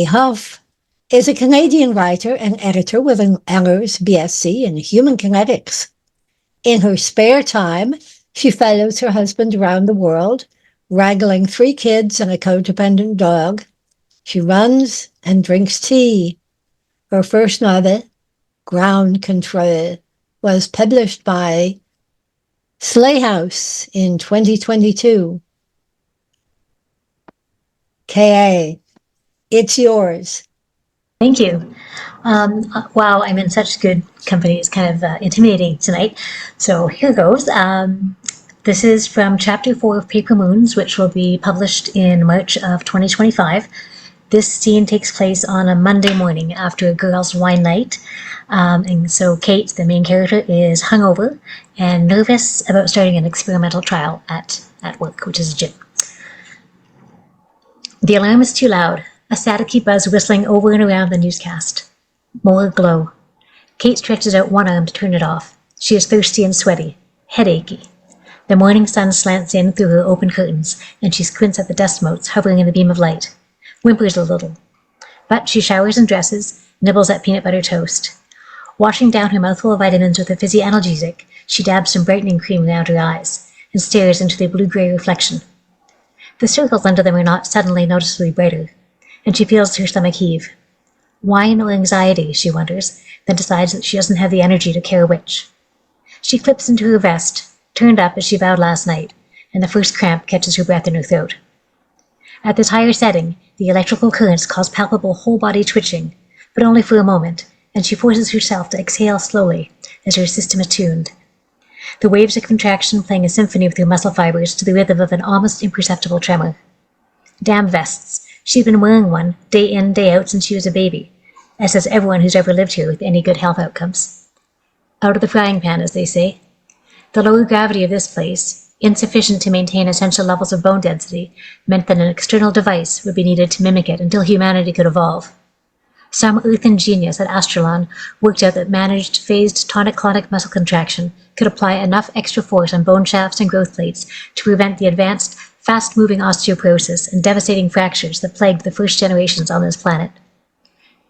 Hough is a Canadian writer and editor with an honors BSc in human kinetics. In her spare time, she follows her husband around the world, wrangling 3 kids and a codependent dog. She runs and drinks tea. Her first novel, Ground Control, was published by Sley House in 2022. K.A., it's yours. Thank you. Wow, I'm in such good company. It's kind of intimidating tonight. So here goes. This is from Chapter 4 of Paper Moons, which will be published in March of 2025. This scene takes place on a Monday morning after a girls' wine night. And so Kate, the main character, is hungover and nervous about starting an experimental trial at work, which is a gym. The alarm is too loud. A staticky buzz whistling over and around the newscast. More glow. Kate stretches out one arm to turn it off. She is thirsty and sweaty, headachy. The morning sun slants in through her open curtains, and she squints at the dust motes hovering in the beam of light. Whimpers a little. But she showers and dresses, nibbles at peanut butter toast. Washing down her mouthful of vitamins with a fizzy analgesic, she dabs some brightening cream around her eyes, and stares into their blue-gray reflection. The circles under them are not suddenly noticeably brighter, and she feels her stomach heave. Wine or anxiety, she wonders, then decides that she doesn't have the energy to care which. She flips into her vest, turned up as she vowed last night, and the first cramp catches her breath in her throat. At this higher setting, the electrical currents cause palpable whole-body twitching, but only for a moment, and she forces herself to exhale slowly as her system is tuned. The waves of contraction playing a symphony with her muscle fibers to the rhythm of an almost imperceptible tremor. Damn vests. She's been wearing one, day in, day out, since she was a baby, as has everyone who's ever lived here with any good health outcomes. Out of the frying pan, as they say. The lower gravity of this place, insufficient to maintain essential levels of bone density, meant that an external device would be needed to mimic it until humanity could evolve. Some earthen genius at Astralon worked out that managed phased tonic-clonic muscle contraction could apply enough extra force on bone shafts and growth plates to prevent the advanced, fast-moving osteoporosis and devastating fractures that plagued the first generations on this planet.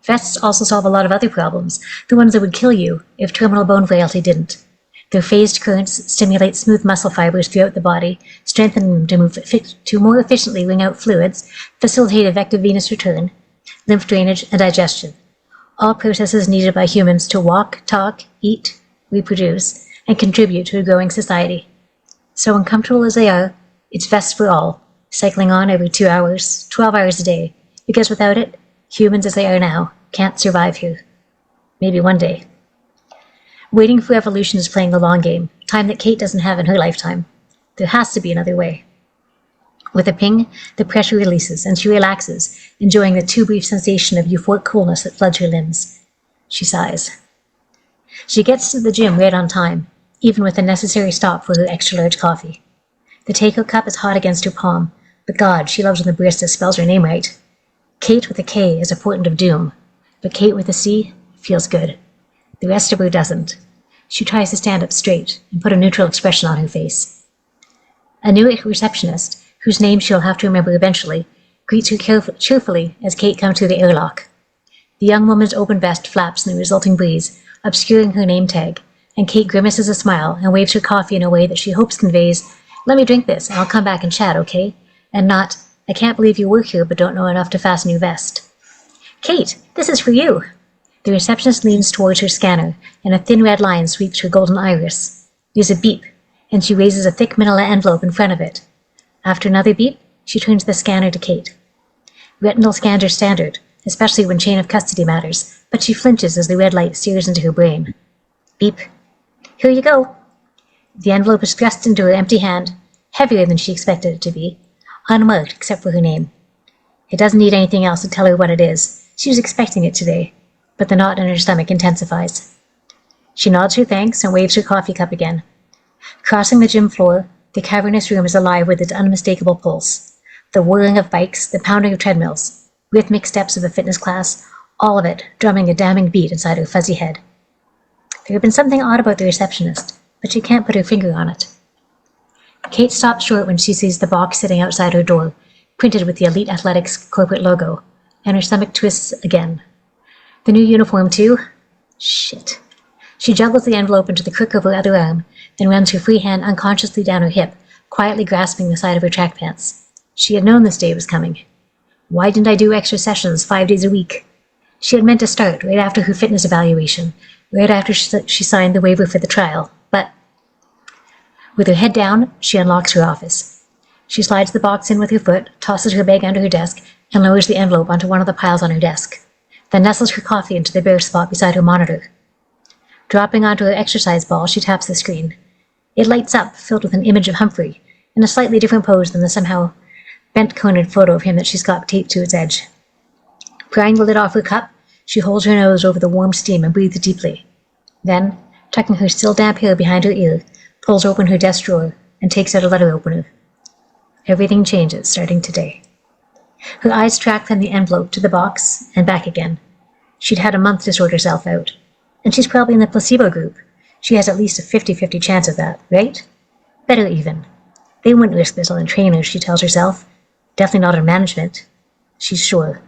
Vests also solve a lot of other problems, the ones that would kill you if terminal bone frailty didn't. Their phased currents stimulate smooth muscle fibers throughout the body, strengthening them to more efficiently wring out fluids, facilitate effective venous return, lymph drainage, and digestion, all processes needed by humans to walk, talk, eat, reproduce, and contribute to a growing society. So uncomfortable as they are, it's vests for all, cycling on every 2 hours, 12 hours a day, because without it, humans as they are now can't survive here. Maybe one day. Waiting for evolution is playing the long game, time that Kate doesn't have in her lifetime. There has to be another way. With a ping, the pressure releases, and she relaxes, enjoying the too brief sensation of euphoric coolness that floods her limbs. She sighs. She gets to the gym right on time, even with a necessary stop for her extra-large coffee. The take-out cup is hot against her palm, but God, she loves when the barista spells her name right. Kate with a K is a portent of doom, but Kate with a C feels good. The rest of her doesn't. She tries to stand up straight and put a neutral expression on her face. A new receptionist, whose name she'll have to remember eventually, greets her cheerfully as Kate comes through the airlock. The young woman's open vest flaps in the resulting breeze, obscuring her name tag, and Kate grimaces a smile and waves her coffee in a way that she hopes conveys, "Let me drink this, and I'll come back and chat, okay?" And not, "I can't believe you work here but don't know enough to fasten your vest." "Kate, this is for you." The receptionist leans towards her scanner, and a thin red line sweeps her golden iris. There's a beep, and she raises a thick manila envelope in front of it. After another beep, she turns the scanner to Kate. Retinal scans are standard, especially when chain of custody matters, but she flinches as the red light sears into her brain. Beep. "Here you go." The envelope is thrust into her empty hand, heavier than she expected it to be, unmarked except for her name. It doesn't need anything else to tell her what it is. She was expecting it today, but the knot in her stomach intensifies. She nods her thanks and waves her coffee cup again. Crossing the gym floor, the cavernous room is alive with its unmistakable pulse. The whirring of bikes, the pounding of treadmills, rhythmic steps of a fitness class, all of it drumming a damning beat inside her fuzzy head. There had been something odd about the receptionist, but she can't put her finger on it. Kate stops short when she sees the box sitting outside her door, printed with the Elite Athletics corporate logo, and her stomach twists again. The new uniform, too? Shit. She juggles the envelope into the crook of her other arm, then runs her free hand unconsciously down her hip, quietly grasping the side of her track pants. She had known this day was coming. Why didn't I do extra sessions 5 days a week? She had meant to start right after her fitness evaluation, right after she signed the waiver for the trial, but with her head down, she unlocks her office. She slides the box in with her foot, tosses her bag under her desk, and lowers the envelope onto one of the piles on her desk, then nestles her coffee into the bare spot beside her monitor. Dropping onto her exercise ball, she taps the screen. It lights up, filled with an image of Humphrey, in a slightly different pose than the somehow bent-cornered photo of him that she's got taped to its edge. Prying the lid off her cup, she holds her nose over the warm steam and breathes deeply. Then, tucking her still damp hair behind her ear, pulls open her desk drawer and takes out a letter opener. Everything changes starting today. Her eyes track from the envelope to the box and back again. She'd had a month to sort herself out. And she's probably in the placebo group. She has at least a 50-50 chance of that, right? Better even. They wouldn't risk this on trainers, she tells herself. Definitely not on management. She's sure.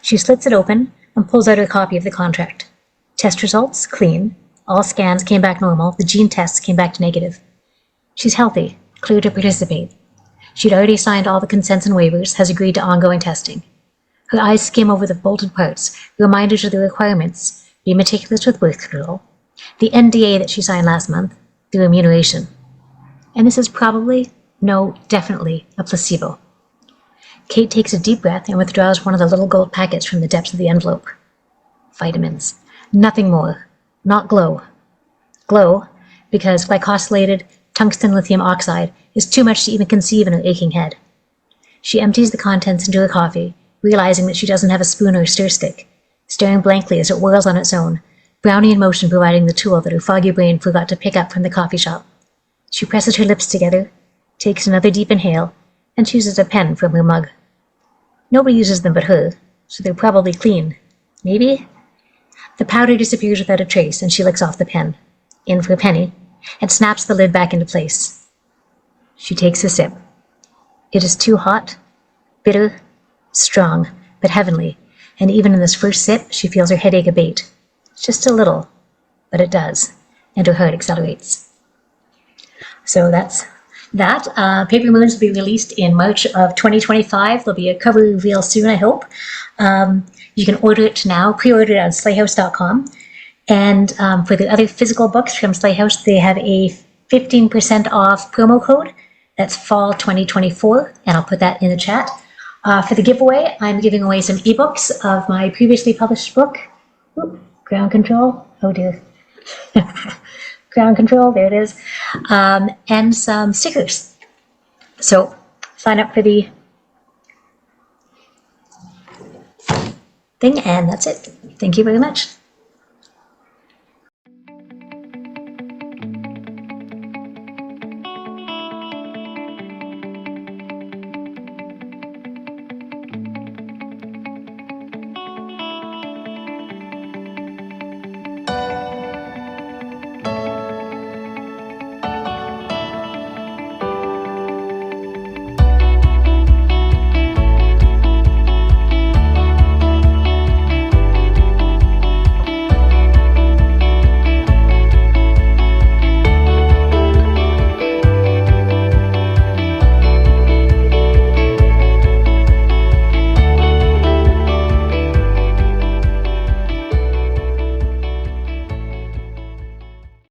She slits it open and pulls out her copy of the contract. Test results, clean. All scans came back normal. The gene tests came back negative. She's healthy, clear to participate. She'd already signed all the consents and waivers, has agreed to ongoing testing. Her eyes skim over the bolted parts, reminders of the requirements. Be meticulous with birth control. The NDA that she signed last month, the remuneration. And this is probably, no, definitely, a placebo. Kate takes a deep breath and withdraws one of the little gold packets from the depths of the envelope. Vitamins. Nothing more. Not glow. Glow, because glycosylated tungsten lithium oxide is too much to even conceive in her aching head. She empties the contents into her coffee, realizing that she doesn't have a spoon or a stir stick, staring blankly as it whirls on its own, Brownie in motion providing the tool that her foggy brain forgot to pick up from the coffee shop. She presses her lips together, takes another deep inhale, and chooses a pen from her mug. Nobody uses them but her, so they're probably clean. Maybe? The powder disappears without a trace, and she licks off the pen, in for a penny, and snaps the lid back into place. She takes a sip. It is too hot, bitter, strong, but heavenly, and even in this first sip, she feels her headache abate. Just a little, but it does, and her heart accelerates. So that's that. Paper Moons will be released in March of 2025. There'll be a cover reveal soon, I hope. You can order it now, pre-order it on slayhouse.com. And for the other physical books from Slayhouse, they have a 15% off promo code. That's fall 2024, and I'll put that in the chat. For the giveaway, I'm giving away some ebooks of my previously published book. Oop, ground control. Oh dear. Ground control, there it is. And some stickers. So sign up for the thing, and that's it. Thank you very much.